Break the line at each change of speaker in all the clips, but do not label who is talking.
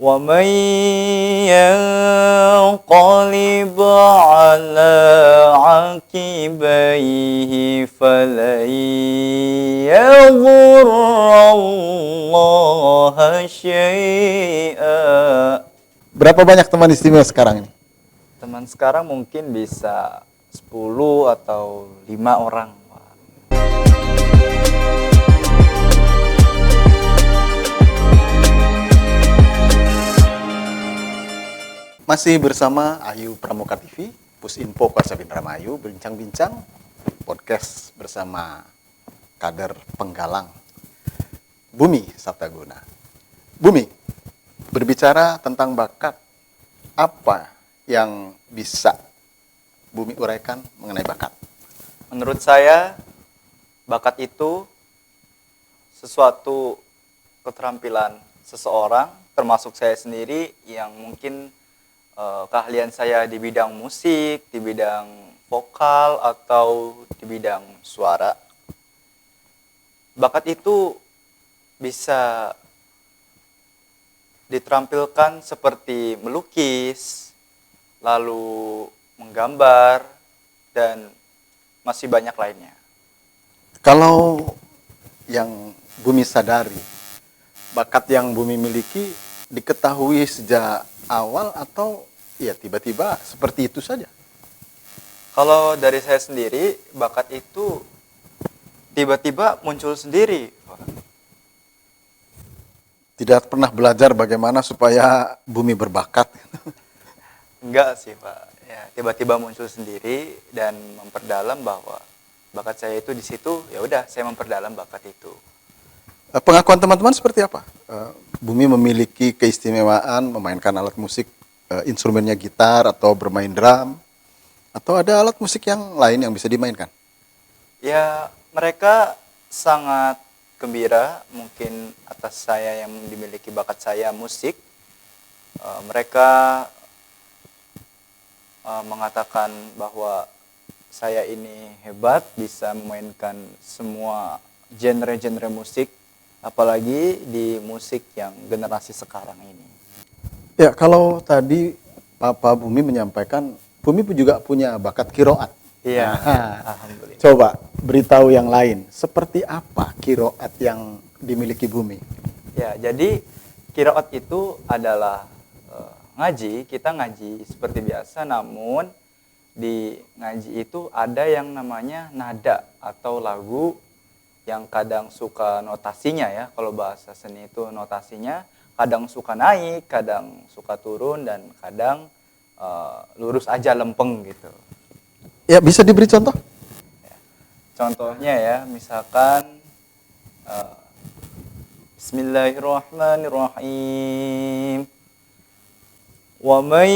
ومن ينقلب على عقبيه فلن يضر الله شيئا.
Berapa banyak teman istimewa sekarang ini?
Teman sekarang mungkin bisa 10 atau 5 orang.
Masih bersama Ayu Pramuka TV, Pusinfo Kuasa Indramayu, bincang-bincang podcast bersama kader penggalang Bumi Sabtaguna. Bumi, berbicara tentang bakat, apa yang bisa Bumi uraikan mengenai bakat?
Menurut saya, bakat itu sesuatu keterampilan seseorang, termasuk saya sendiri yang mungkin keahlian saya di bidang musik, di bidang vokal, atau di bidang suara. Bakat itu bisa diterampilkan seperti melukis, lalu menggambar, dan masih banyak lainnya.
Kalau yang Bumi sadari, bakat yang Bumi miliki diketahui sejak awal atau ya tiba-tiba seperti itu saja?
Kalau dari saya sendiri, bakat itu tiba-tiba muncul sendiri.
Tidak pernah belajar bagaimana supaya Bumi berbakat?
Enggak sih Pak, ya, tiba-tiba muncul sendiri dan memperdalam bahwa bakat saya itu di situ, ya udah saya memperdalam bakat itu.
Pengakuan teman-teman seperti apa? Bumi memiliki keistimewaan memainkan alat musik, instrumennya gitar atau bermain drum, atau ada alat musik yang lain yang bisa dimainkan?
Ya, mereka sangat gembira mungkin atas saya yang dimiliki bakat saya musik. Mereka mengatakan bahwa saya ini hebat, bisa memainkan semua genre-genre musik, apalagi di musik yang generasi sekarang ini.
Ya, kalau tadi Papa Bumi menyampaikan, Bumi juga punya bakat kiroat.
Iya,
Nah,
alhamdulillah.
coba beritahu yang lain, seperti apa kiroat yang dimiliki Bumi?
Ya, jadi qiraat itu adalah ngaji, kita ngaji seperti biasa, namun di ngaji itu ada yang namanya nada atau lagu yang kadang suka notasinya ya, kalau bahasa seni itu notasinya kadang suka naik, kadang suka turun, dan kadang lurus aja lempeng gitu.
Ya, bisa diberi contoh?
Contohnya ya, misalkan Bismillahirrahmanirrahim. Wa man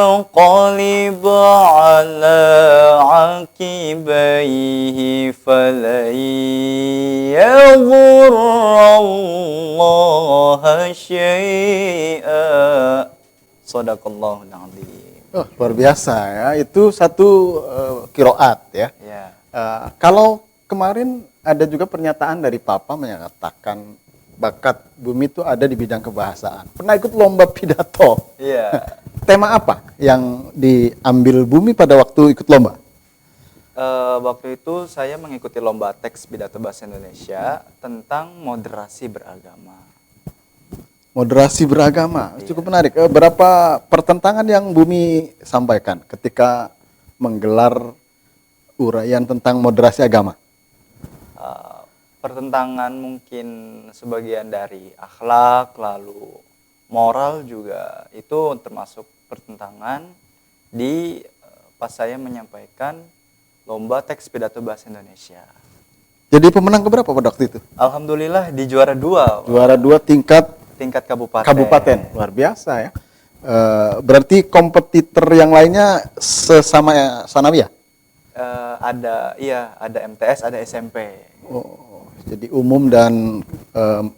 yanqalib ala aqibaihi falan yadhurrallaha syai'a. Shadaqallahul adzim.
Oh, luar biasa ya, itu satu kiroat ya.
Ya.
Kalau kemarin ada juga pernyataan dari Papa menyatakan bakat Bumi itu ada di bidang kebahasaan. Pernah ikut lomba pidato?
Iya.
Tema apa yang diambil Bumi pada waktu ikut lomba?
Waktu itu saya mengikuti lomba teks pidato bahasa Indonesia tentang moderasi beragama.
Moderasi beragama,
Iya.
cukup menarik. Berapa pertentangan yang Bumi sampaikan ketika menggelar uraian tentang moderasi agama?
Pertentangan mungkin sebagian dari akhlak, lalu moral juga itu termasuk pertentangan di pas saya menyampaikan lomba teks pidato bahasa Indonesia.
Jadi pemenang keberapa pada waktu itu?
Alhamdulillah di juara 2.
Juara 2 tingkat
Tingkat kabupaten.
kabupaten, luar biasa ya. Berarti kompetitor yang lainnya sesama Sanawiyah?
Ada MTS, ada SMP.
Oh, jadi umum dan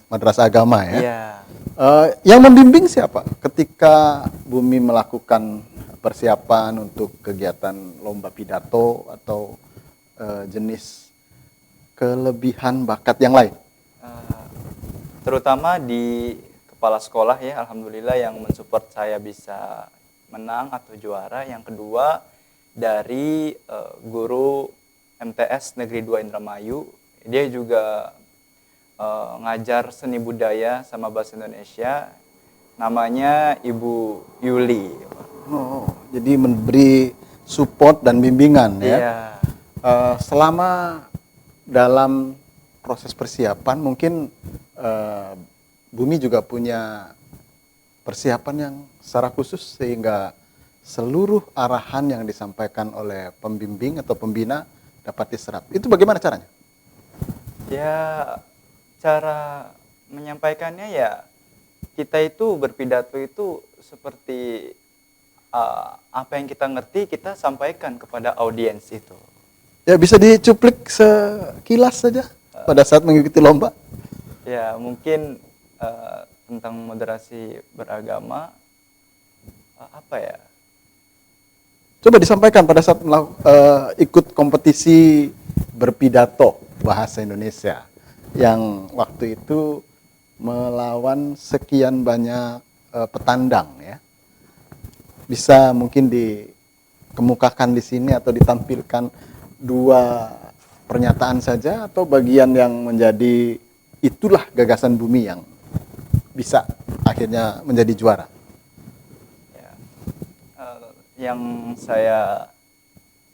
madrasah agama ya.
Iya.
Yang membimbing siapa ketika Bumi melakukan persiapan untuk kegiatan lomba pidato atau jenis kelebihan bakat yang lain?
Terutama di kepala sekolah ya, alhamdulillah yang mensupport saya bisa menang atau juara. Yang kedua dari guru MTS Negeri 2 Indramayu, dia juga ngajar seni budaya sama bahasa Indonesia, namanya Ibu Yuli.
Oh, jadi memberi support dan bimbingan ya.
Iya.
Selama dalam proses persiapan mungkin Bumi juga punya persiapan yang secara khusus sehingga seluruh arahan yang disampaikan oleh pembimbing atau pembina dapat diserap. Itu bagaimana caranya?
Ya, cara menyampaikannya ya kita itu berpidato itu seperti apa yang kita ngerti kita sampaikan kepada audiens itu.
Ya bisa dicuplik sekilas saja pada saat mengikuti lomba.
Ya, mungkin tentang moderasi beragama apa ya?
Coba disampaikan pada saat ikut kompetisi berpidato bahasa Indonesia yang waktu itu melawan sekian banyak petandang ya. Bisa mungkin dikemukakan di sini atau ditampilkan 2 pernyataan saja atau bagian yang menjadi itulah gagasan Bumi yang bisa akhirnya menjadi juara.
Ya, yang saya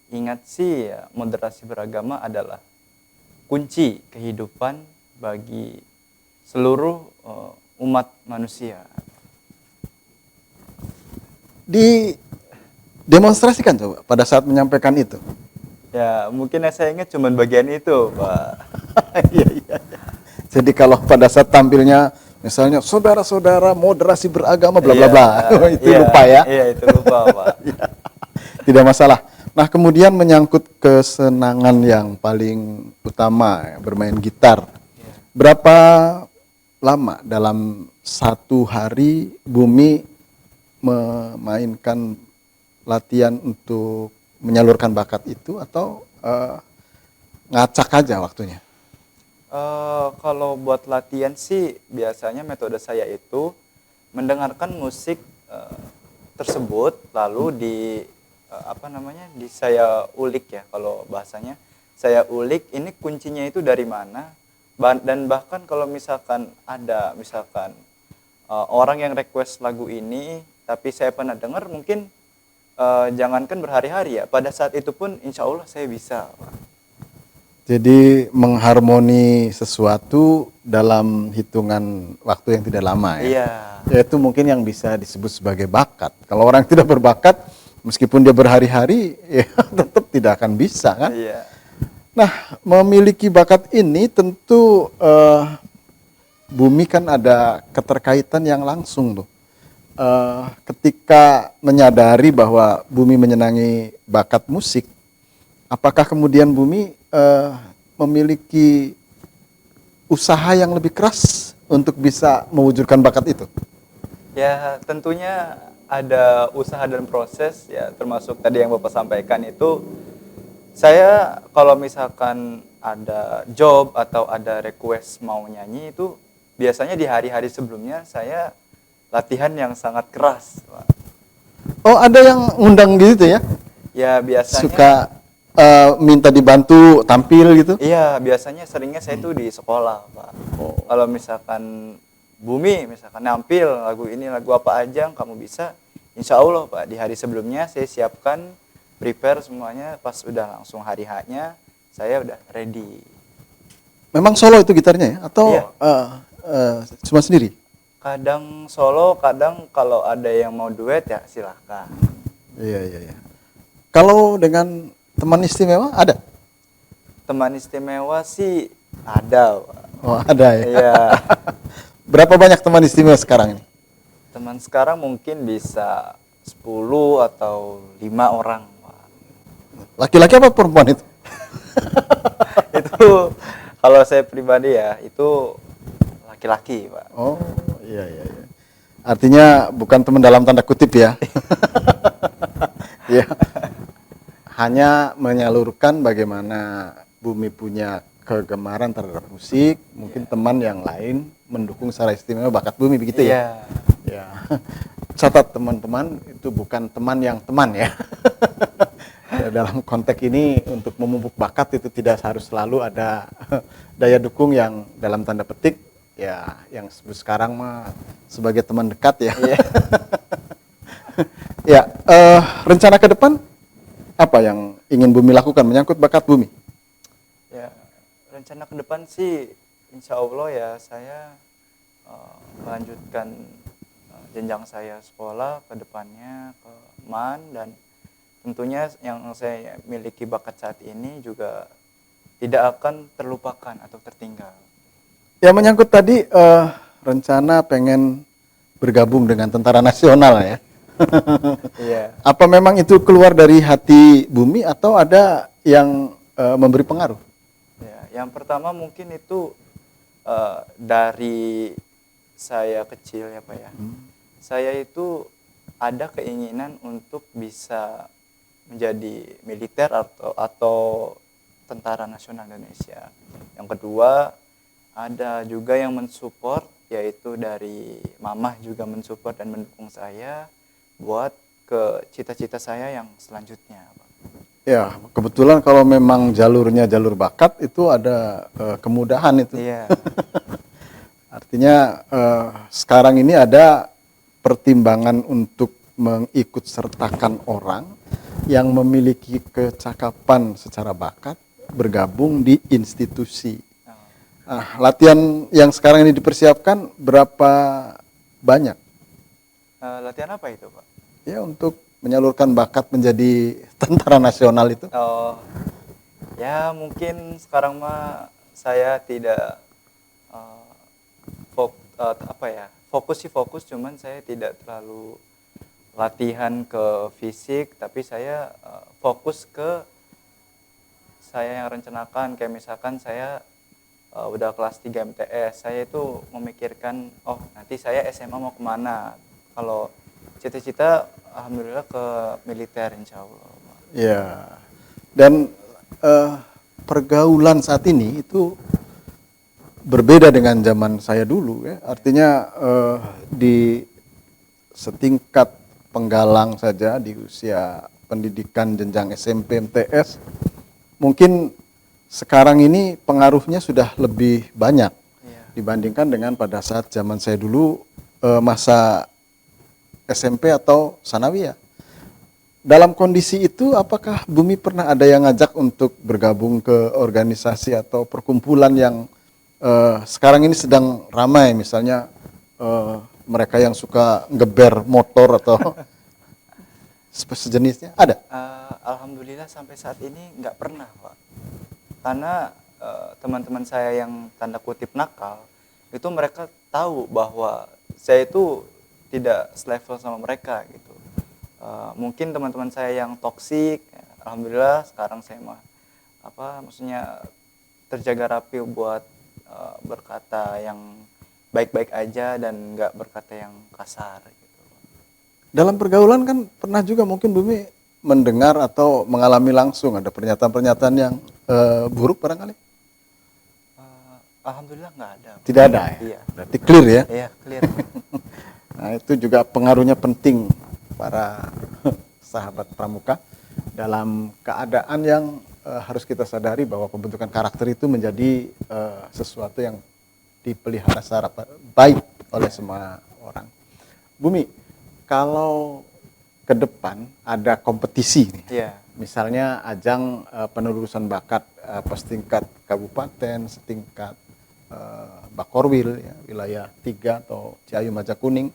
ingat sih ya, moderasi beragama adalah kunci kehidupan bagi seluruh umat manusia.
Didemonstrasikan coba pada saat menyampaikan itu.
Ya, mungkin yang saya ingat cuma bagian itu, Pak.
Iya, iya. Jadi kalau pada saat tampilnya misalnya saudara-saudara moderasi beragama bla bla bla, itu
iya,
lupa ya.
Iya, itu lupa, Pak.
Tidak masalah. Nah, kemudian menyangkut kesenangan yang paling utama ya, bermain gitar. Berapa lama dalam satu hari Bumi memainkan latihan untuk menyalurkan bakat itu atau ngacak aja waktunya?
Kalau buat latihan sih biasanya metode saya itu mendengarkan musik tersebut lalu di saya ulik ya, kalau bahasanya saya ulik ini kuncinya itu dari mana, dan bahkan kalau misalkan ada orang yang request lagu ini tapi saya pernah dengar, mungkin jangankan berhari-hari ya, pada saat itu pun insya Allah saya bisa.
Jadi mengharmoni sesuatu dalam hitungan waktu yang tidak lama ya.
Iya.
Yaitu mungkin yang bisa disebut sebagai bakat. Kalau orang tidak berbakat, meskipun dia berhari-hari, ya tetap tidak akan bisa kan.
Iya.
Nah, memiliki bakat ini tentu Bumi kan ada keterkaitan yang langsung tuh. Ketika menyadari bahwa Bumi menyenangi bakat musik, apakah kemudian Bumi memiliki usaha yang lebih keras untuk bisa mewujudkan bakat itu?
Ya, tentunya ada usaha dan proses ya, termasuk tadi yang Bapak sampaikan itu. Saya kalau misalkan ada job atau ada request mau nyanyi itu biasanya di hari-hari sebelumnya saya latihan yang sangat keras, Pak.
Oh, ada yang ngundang gitu ya?
Ya, biasanya
Suka minta dibantu tampil gitu?
iya, biasanya seringnya saya itu di sekolah, Pak.
Oh.
Kalau misalkan Bumi misalkan nampil lagu ini, lagu apa aja yang kamu bisa, insya Allah Pak, di hari sebelumnya saya siapkan, prepare semuanya, pas udah langsung hari H-nya saya udah ready.
Memang solo itu gitarnya ya? Atau
Iya.
Cuma sendiri?
Kadang solo, kadang kalau ada yang mau duet ya silahkan.
Iya. Kalau dengan teman istimewa ada?
Teman istimewa sih ada, Pak.
Oh, ada ya.
Iya.
Berapa banyak teman istimewa sekarang ini?
Teman sekarang mungkin bisa 10 atau 5 orang, Pak.
Laki-laki apa perempuan itu?
Itu kalau saya pribadi ya, itu laki-laki, Pak.
Oh, iya. Artinya bukan teman dalam tanda kutip ya. Iya. Hanya menyalurkan bagaimana Bumi punya kegemaran terhadap musik, mungkin teman yang lain mendukung secara istimewa bakat Bumi begitu ya?
Iya.
Ya. Catat teman-teman, itu bukan teman yang teman ya. Ya, dalam konteks ini untuk memupuk bakat itu tidak harus selalu ada daya dukung yang dalam tanda petik ya yang sekarang mah sebagai teman dekat ya.
Iya.
Ya, rencana ke depan apa yang ingin Bumi lakukan menyangkut bakat Bumi?
Ya, rencana ke depan sih insya Allah ya saya melanjutkan jenjang saya sekolah ke depannya ke MAN, dan tentunya yang saya miliki bakat saat ini juga tidak akan terlupakan atau tertinggal.
Ya, menyangkut tadi rencana pengen bergabung dengan Tentara Nasional ya.
Iya.
Apa memang itu keluar dari hati Bumi atau ada yang memberi pengaruh?
Ya, yang pertama mungkin itu dari saya kecil ya Pak ya. Saya itu ada keinginan untuk bisa menjadi militer atau tentara nasional Indonesia. Yang kedua, ada juga yang mensupport, yaitu dari mamah juga mensupport dan mendukung saya buat ke cita-cita saya yang selanjutnya, Pak.
Ya, kebetulan kalau memang jalurnya jalur bakat itu ada kemudahan itu.
Iya.
Artinya sekarang ini ada pertimbangan untuk mengikut sertakan orang yang memiliki kecakapan secara bakat bergabung di institusi. Latihan yang sekarang ini dipersiapkan berapa banyak?
Latihan apa itu, Pak?
Ya, untuk menyalurkan bakat menjadi tentara nasional itu.
Oh, ya mungkin sekarang mah saya tidak fokus, cuman saya tidak terlalu latihan ke fisik, tapi saya fokus ke saya yang rencanakan, kayak misalkan saya udah kelas 3 MTS, saya itu memikirkan, oh nanti saya SMA mau kemana. Kalau cita-cita, alhamdulillah ke militer insya Allah.
Ya, dan pergaulan saat ini itu berbeda dengan zaman saya dulu ya. Artinya di setingkat penggalang saja di usia pendidikan jenjang SMP MTS, mungkin sekarang ini pengaruhnya sudah lebih banyak dibandingkan dengan pada saat zaman saya dulu masa SMP atau sanawiyah. Dalam kondisi itu, apakah Bumi pernah ada yang ngajak untuk bergabung ke organisasi atau perkumpulan yang sekarang ini sedang ramai, misalnya mereka yang suka ngeber motor atau sejenisnya, ada?
Alhamdulillah sampai saat ini nggak pernah, Pak. Karena teman-teman saya yang tanda kutip nakal, itu mereka tahu bahwa saya itu tidak selevel sama mereka gitu. Mungkin teman-teman saya yang toksik, alhamdulillah sekarang saya maksudnya terjaga rapi buat berkata yang baik-baik aja dan nggak berkata yang kasar gitu.
Dalam pergaulan kan pernah juga mungkin Bumi mendengar atau mengalami langsung ada pernyataan-pernyataan yang buruk barangkali?
Alhamdulillah nggak ada.
Tidak ada ya?
Iya.
Berarti clear ya?
Iya, clear.
Nah, itu juga pengaruhnya penting para sahabat pramuka dalam keadaan yang harus kita sadari bahwa pembentukan karakter itu menjadi sesuatu yang dipelihara secara baik oleh semua orang. Bumi, kalau ke depan ada kompetisi nih, misalnya ajang penelusuran bakat setingkat kabupaten, setingkat Bakorwil, ya, wilayah 3 atau Ciayu Majakuning,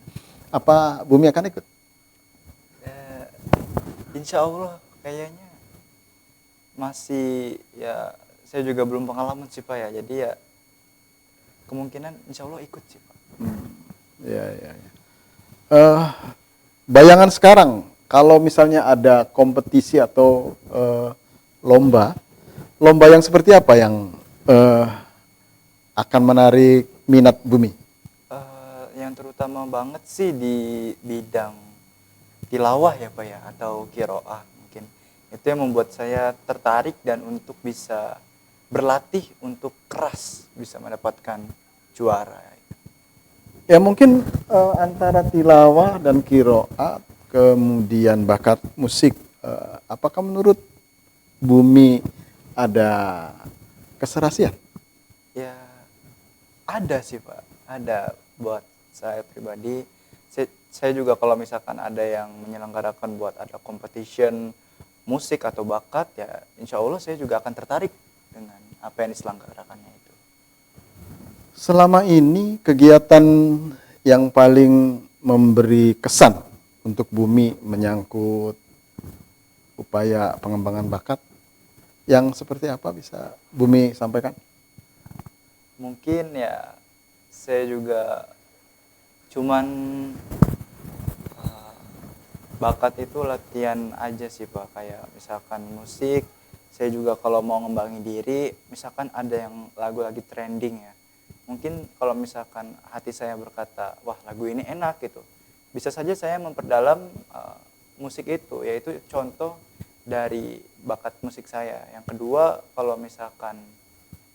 apa Bumi akan ikut?
Insya Allah kayaknya masih ya, saya juga belum pengalaman sih Pak ya, jadi ya kemungkinan insya Allah ikut sih Pak.
Ya. Bayangan sekarang kalau misalnya ada kompetisi atau lomba yang seperti apa yang akan menarik minat Bumi?
Yang terutama banget sih di bidang tilawah ya Pak ya, atau kiroah mungkin. Itu yang membuat saya tertarik dan untuk bisa berlatih untuk keras bisa mendapatkan juara.
Ya mungkin antara tilawah dan kiroat, kemudian bakat musik, apakah menurut Bumi ada keserasian?
Ya ada sih Pak, ada buat saya pribadi. Saya juga kalau misalkan ada yang menyelenggarakan buat ada competition musik atau bakat, ya insya Allah saya juga akan tertarik dengan apa yang diselenggarakannya itu.
Selama ini kegiatan yang paling memberi kesan untuk Bumi menyangkut upaya pengembangan bakat yang seperti apa, bisa Bumi sampaikan?
Mungkin ya saya juga cuman eh, bakat itu latihan aja sih Pak, kayak misalkan musik. Saya juga kalau mau ngembangin diri, misalkan ada yang lagu lagi trending ya, mungkin kalau misalkan hati saya berkata wah lagu ini enak gitu, bisa saja saya memperdalam musik itu, yaitu contoh dari bakat musik saya. Yang kedua, kalau misalkan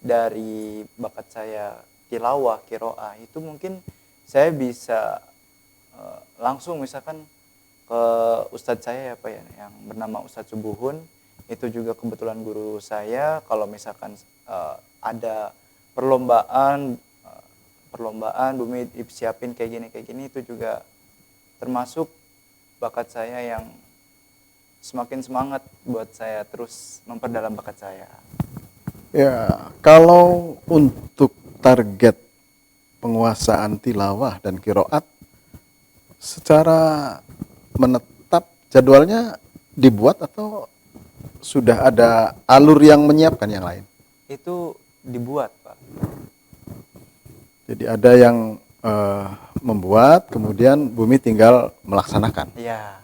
dari bakat saya tilawah, kiroah, itu mungkin saya bisa langsung misalkan ke ustadz saya ya Pak ya, yang bernama Ustadz Subuhun. Itu juga kebetulan guru saya. Kalau misalkan ada perlombaan Bumi disiapin kayak gini, itu juga termasuk bakat saya yang semakin semangat buat saya terus memperdalam bakat saya.
Ya, kalau untuk target penguasaan tilawah dan kiroat, secara menetap jadwalnya dibuat atau sudah ada alur yang menyiapkan yang lain?
Itu dibuat Pak.
Jadi ada yang membuat, kemudian Bumi tinggal melaksanakan.
Ya,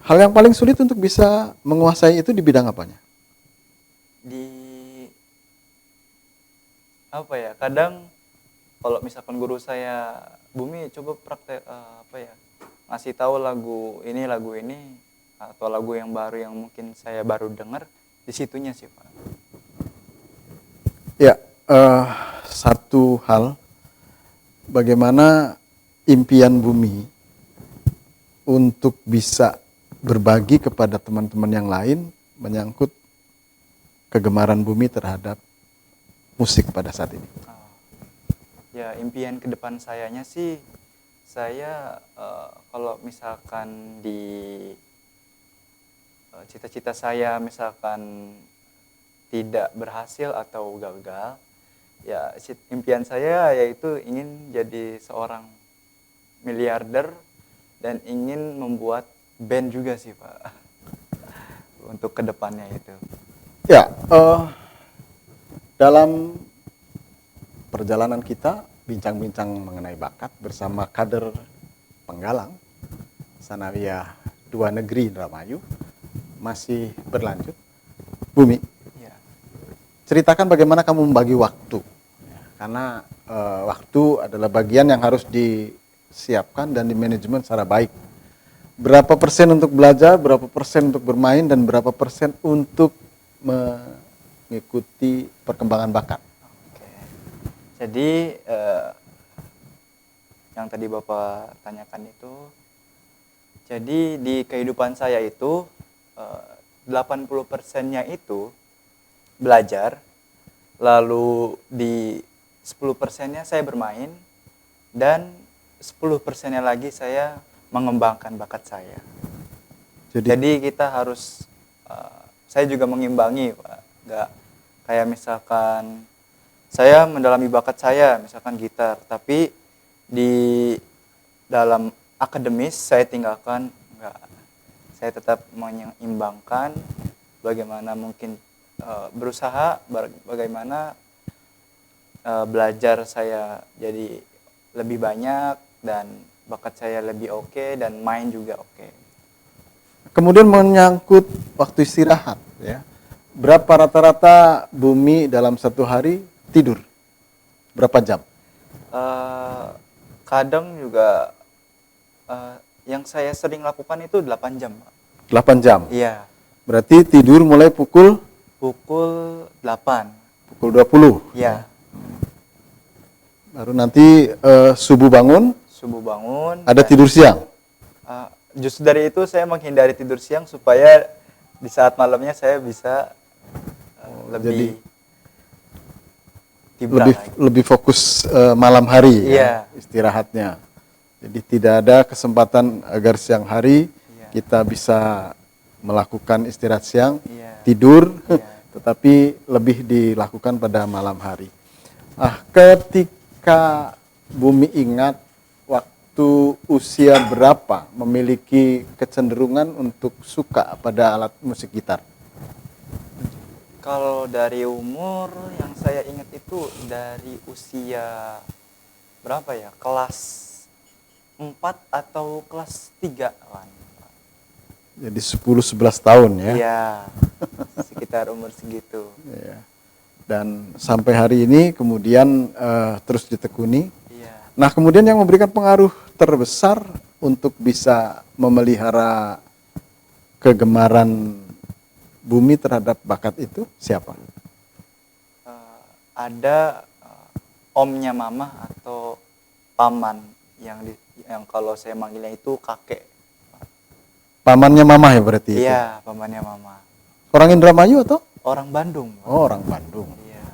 Hal yang paling sulit untuk bisa menguasai itu di bidang apanya?
di apa ya, kadang kalau misalkan guru saya, Bumi coba praktek ngasih tahu lagu ini atau lagu yang baru yang mungkin saya baru dengar, di situnya sih Pak.
Ya, satu hal, bagaimana impian Bumi untuk bisa berbagi kepada teman-teman yang lain menyangkut kegemaran Bumi terhadap musik pada saat ini.
Ya, impian ke depan sayanya sih, saya kalau misalkan di cita-cita saya misalkan tidak berhasil atau gagal, ya impian saya yaitu ingin jadi seorang miliarder dan ingin membuat band juga sih Pak untuk kedepannya itu.
Ya, dalam perjalanan kita bincang-bincang mengenai bakat bersama kader penggalang Sanawiyah 2 Negeri Indramayu masih berlanjut. Bumi,
Ya,
ceritakan bagaimana kamu membagi waktu, karena waktu adalah bagian yang harus disiapkan dan dimanajemen secara baik. Berapa persen untuk belajar, berapa persen untuk bermain, dan berapa persen untuk mengikuti perkembangan bakat.
oke. Jadi yang tadi Bapak tanyakan itu, jadi di kehidupan saya itu 80%-nya itu belajar, lalu di 10%-nya saya bermain, dan 10%-nya lagi saya mengembangkan bakat saya. Jadi kita harus, saya juga mengimbangi Pak, nggak kayak misalkan saya mendalami bakat saya, misalkan gitar, tapi di dalam akademis saya tinggalkan, enggak. Saya tetap menyeimbangkan, bagaimana mungkin berusaha, bagaimana belajar saya jadi lebih banyak, dan bakat saya lebih oke, dan main juga oke.
Kemudian menyangkut waktu istirahat, ya. Berapa rata-rata Bumi dalam satu hari tidur? Berapa jam?
Kadang juga yang saya sering lakukan itu 8 jam Pak.
8 jam.
Iya,
Berarti tidur mulai pukul
pukul 8.
20.
Iya.
Baru nanti subuh bangun,
Subuh bangun.
ada
dan,
tidur siang.
justru dari itu saya menghindari tidur siang supaya di saat malamnya saya bisa
jadi
lebih tiba lagi.
lebih fokus malam hari
Iya.
ya, istirahatnya. Jadi tidak ada kesempatan agar siang hari
Iya.
kita bisa melakukan istirahat siang,
Iya.
tidur,
Iya.
tetapi lebih dilakukan pada malam hari. Ketika Bumi ingat waktu usia berapa memiliki kecenderungan untuk suka pada alat musik gitar?
Kalau dari umur yang saya ingat itu dari usia berapa ya? Kelas 4 atau kelas 3 kan.
Jadi 10-11 tahun ya.
Iya. Sekitar umur segitu.
Ya. Dan sampai hari ini kemudian terus ditekuni.
Iya.
Nah, kemudian yang memberikan pengaruh terbesar untuk bisa memelihara kegemaran Bumi terhadap bakat itu siapa?
Ada omnya mama atau paman yang kalau saya manggilnya itu kakek.
Pamannya Mama ya berarti itu?
Iya, pamannya mama.
Orang Indramayu atau?
Orang Bandung. Pak.
Oh, orang Bandung.
Iya.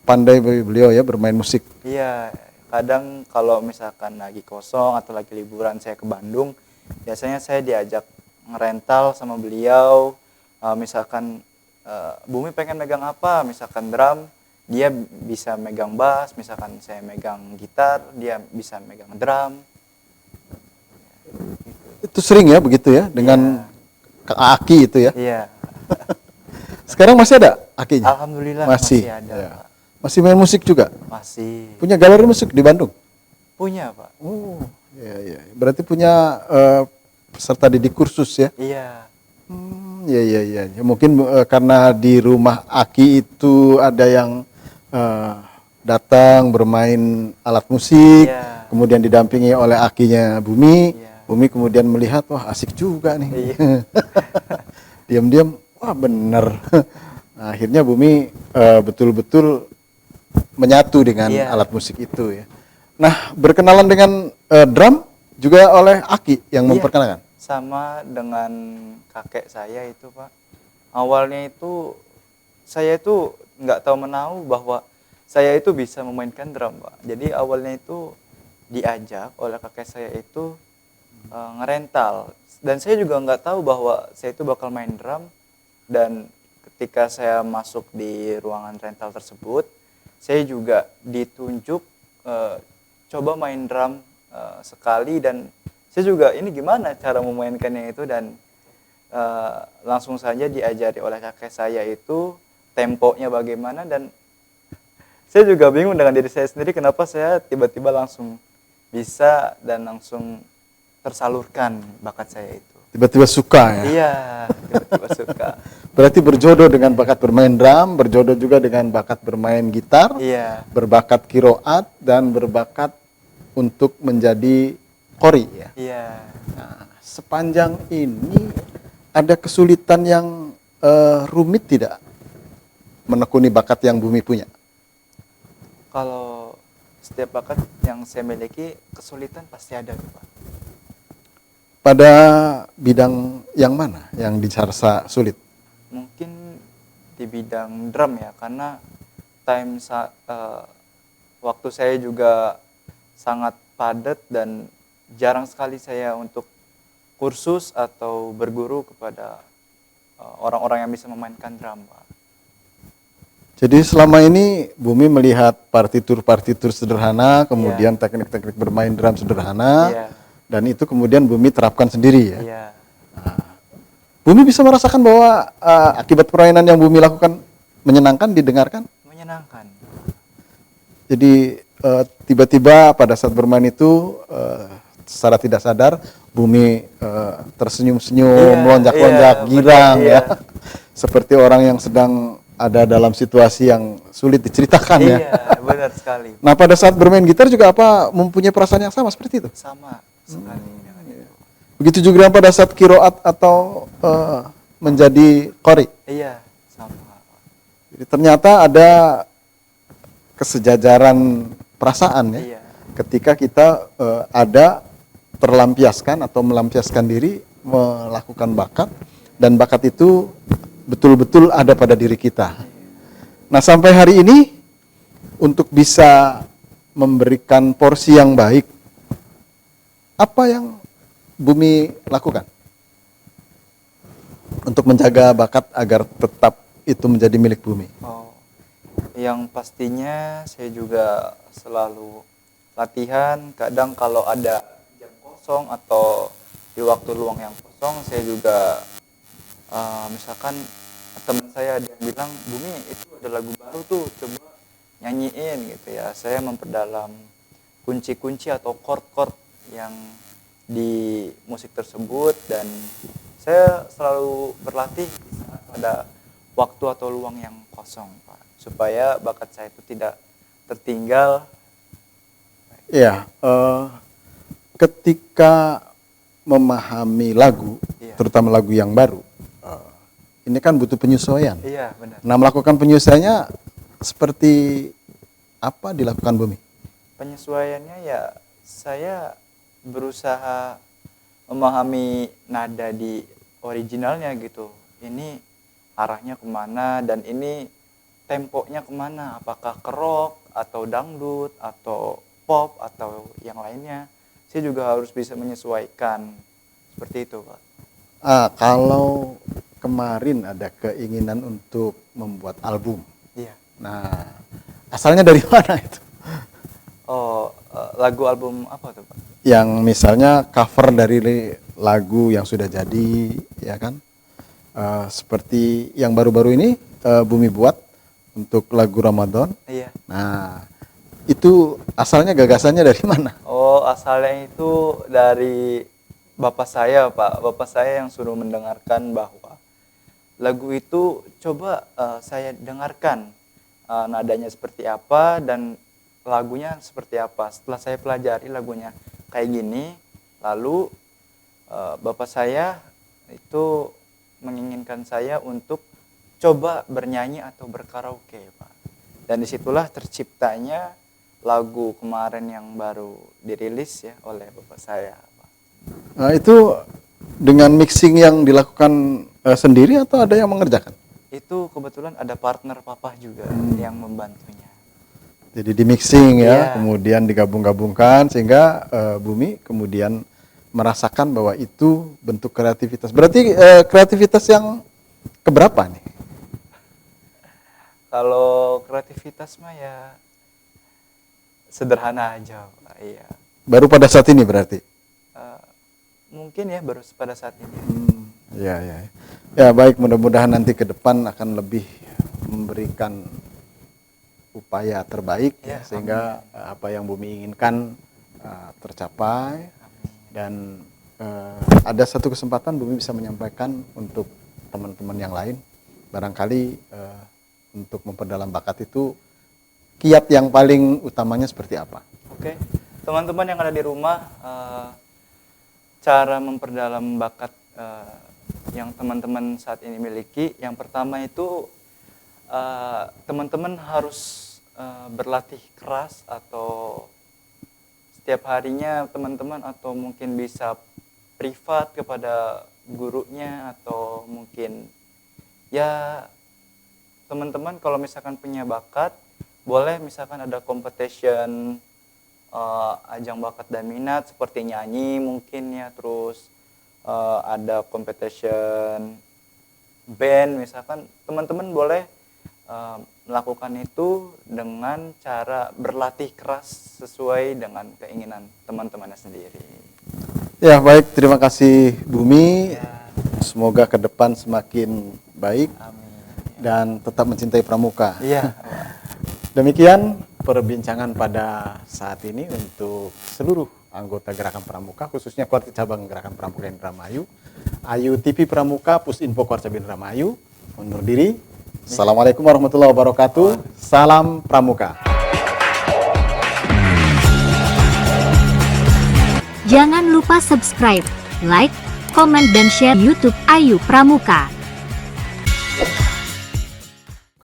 Pandai beliau ya bermain musik.
Iya, kadang kalau misalkan lagi kosong atau lagi liburan saya ke Bandung, biasanya saya diajak ngerental sama beliau. Misalkan Bumi pengen megang apa, misalkan drum, dia bisa megang bass, misalkan saya megang gitar, dia bisa megang drum.
Itu sering ya begitu ya dengan aki itu ya.
Iya.
Sekarang masih ada akinya?
Alhamdulillah
Masih
ada.
ya.
Pak.
Masih main musik juga?
Masih.
Punya galeri musik di Bandung?
Punya, Pak.
Oh, iya. Berarti punya peserta didik kursus ya?
Iya.
Iya. Ya, mungkin karena di rumah Aki itu ada yang datang bermain alat musik,
Iya.
kemudian didampingi oleh Akinya Bumi.
Iya.
Bumi kemudian melihat, wah asik juga nih.
Iya.
Diam-diam, wah bener. Nah, akhirnya Bumi betul-betul menyatu dengan
Iya.
alat musik itu ya. Nah, berkenalan dengan drum juga oleh Aki yang
Iya.
memperkenalkan.
Sama dengan kakek saya itu, Pak. Awalnya itu saya itu nggak tahu menahu bahwa saya itu bisa memainkan drum, Pak. Jadi awalnya itu diajak oleh kakek saya itu ngerental, dan saya juga nggak tahu bahwa saya itu bakal main drum. Dan ketika saya masuk di ruangan rental tersebut, saya juga ditunjuk coba main drum sekali, dan saya juga ini gimana cara memainkannya itu, dan langsung saja diajari oleh kakek saya itu temponya bagaimana. Dan saya juga bingung dengan diri saya sendiri kenapa saya tiba-tiba langsung bisa dan langsung tersalurkan bakat saya itu.
Tiba-tiba suka ya.
Iya, tiba-tiba suka.
Berarti berjodoh dengan bakat bermain drum, berjodoh juga dengan bakat bermain gitar,
Iya,
berbakat kiroat, dan berbakat untuk menjadi qori ya.
iya.
Nah, sepanjang ini ada kesulitan yang rumit tidak menekuni bakat yang Bumi punya?
Kalau setiap bakat yang saya miliki kesulitan pasti ada, Pak.
Pada bidang yang mana yang dirasa sulit?
Mungkin di bidang drum ya, karena waktu saya juga sangat padat dan jarang sekali saya untuk kursus atau berguru kepada orang-orang yang bisa memainkan drum, Pak.
Jadi selama ini Bumi melihat partitur-partitur sederhana, kemudian teknik-teknik bermain drum sederhana,
Iya,
dan itu kemudian Bumi terapkan sendiri ya.
iya,
Bumi bisa merasakan bahwa akibat permainan yang Bumi lakukan menyenangkan didengarkan.
menyenangkan.
Jadi tiba-tiba pada saat bermain itu secara tidak sadar Bumi tersenyum-senyum,
Iya,
melonjak-lonjak,
iya,
girang
benar,
ya.
iya.
Seperti orang yang sedang ada dalam situasi yang sulit diceritakan ya.
Iya, benar sekali.
Nah, pada saat bermain gitar juga apa mempunyai perasaan yang sama seperti itu?
Sama sekali dengan itu.
Begitu juga pada saat kiroat atau menjadi qori.
Iya, sama.
Jadi ternyata ada kesejajaran perasaan ya.
Iya.
Ketika kita ada terlampiaskan atau melampiaskan diri melakukan bakat, dan bakat itu betul-betul ada pada diri kita. Nah, sampai hari ini untuk bisa memberikan porsi yang baik, apa yang Bumi lakukan untuk menjaga bakat agar tetap itu menjadi milik Bumi?
Oh, yang pastinya saya juga selalu latihan. Kadang kalau ada jam kosong atau di waktu luang yang kosong, saya juga misalkan teman saya ada yang bilang, Bumi itu ada lagu baru tuh, coba nyanyiin gitu ya. Saya memperdalam kunci-kunci atau chord-chord yang di musik tersebut, dan saya selalu berlatih di saat ada waktu atau luang yang kosong, Pak, supaya bakat saya itu tidak tertinggal.
Ya, ketika memahami lagu,
Iya.
terutama lagu yang baru, ini kan butuh penyesuaian.
Iya, benar.
Nah, melakukan penyesuaiannya seperti apa dilakukan Bumi?
Penyesuaiannya ya saya berusaha memahami nada di originalnya gitu. Ini arahnya kemana dan ini temponya kemana, apakah ke rock atau dangdut atau pop atau yang lainnya. Saya juga harus bisa menyesuaikan seperti itu, Pak.
Kalau kemarin ada keinginan untuk membuat album,
Iya.
nah asalnya dari mana itu?
Oh, lagu album apa tuh, Pak?
Yang misalnya cover dari lagu yang sudah jadi, ya kan? Seperti yang baru-baru ini Bumi buat untuk lagu Ramadan.
Iya.
Nah, itu asalnya gagasannya dari mana?
Oh, asalnya itu dari bapak saya, Pak. Bapak saya yang suruh mendengarkan bahwa lagu itu coba saya dengarkan nadanya seperti apa dan lagunya seperti apa. Setelah saya pelajari lagunya kayak gini, lalu bapak saya itu menginginkan saya untuk coba bernyanyi atau berkaraoke, Pak. Dan disitulah terciptanya lagu kemarin yang baru dirilis ya oleh bapak saya, Pak.
Nah, itu dengan mixing yang dilakukan sendiri atau ada yang mengerjakan?
Itu kebetulan ada partner papa juga yang membantunya.
Jadi di mixing ya,
Iya.
kemudian digabung-gabungkan sehingga Bumi kemudian merasakan bahwa itu bentuk kreativitas. Berarti kreativitas yang keberapa nih?
Kalau kreativitas mah ya sederhana aja, Pak. Iya.
Baru pada saat ini berarti?
Mungkin ya baru pada saat ini.
Ya, ya. Ya, baik, mudah-mudahan nanti ke depan akan lebih memberikan upaya terbaik ya,
Ya,
sehingga apa yang Bumi inginkan tercapai. Dan ada satu kesempatan Bumi bisa menyampaikan untuk teman-teman yang lain, barangkali untuk memperdalam bakat itu kiat yang paling utamanya seperti apa?
Oke, teman-teman yang ada di rumah, cara memperdalam bakat yang teman-teman saat ini miliki, yang pertama itu teman-teman harus berlatih keras, atau setiap harinya teman-teman atau mungkin bisa privat kepada gurunya, atau mungkin ya teman-teman kalau misalkan punya bakat, boleh misalkan ada competition, ajang bakat dan minat seperti nyanyi mungkin ya, terus ada competition band misalkan, teman-teman boleh melakukan itu dengan cara berlatih keras sesuai dengan keinginan teman-temannya sendiri.
Ya, baik, terima kasih Bumi.
Ya.
Semoga ke depan semakin baik.
Amin.
Dan tetap mencintai Pramuka.
Iya.
Demikian perbincangan pada saat ini untuk seluruh anggota Gerakan Pramuka, khususnya Kuarti Cabang Gerakan Pramuka Indramayu, Ayu TV Pramuka, Pusinfo Kuarca Indramayu, undur diri. Assalamualaikum warahmatullahi wabarakatuh. Salam Pramuka.
Jangan lupa subscribe, like, komen dan share YouTube Ayu Pramuka.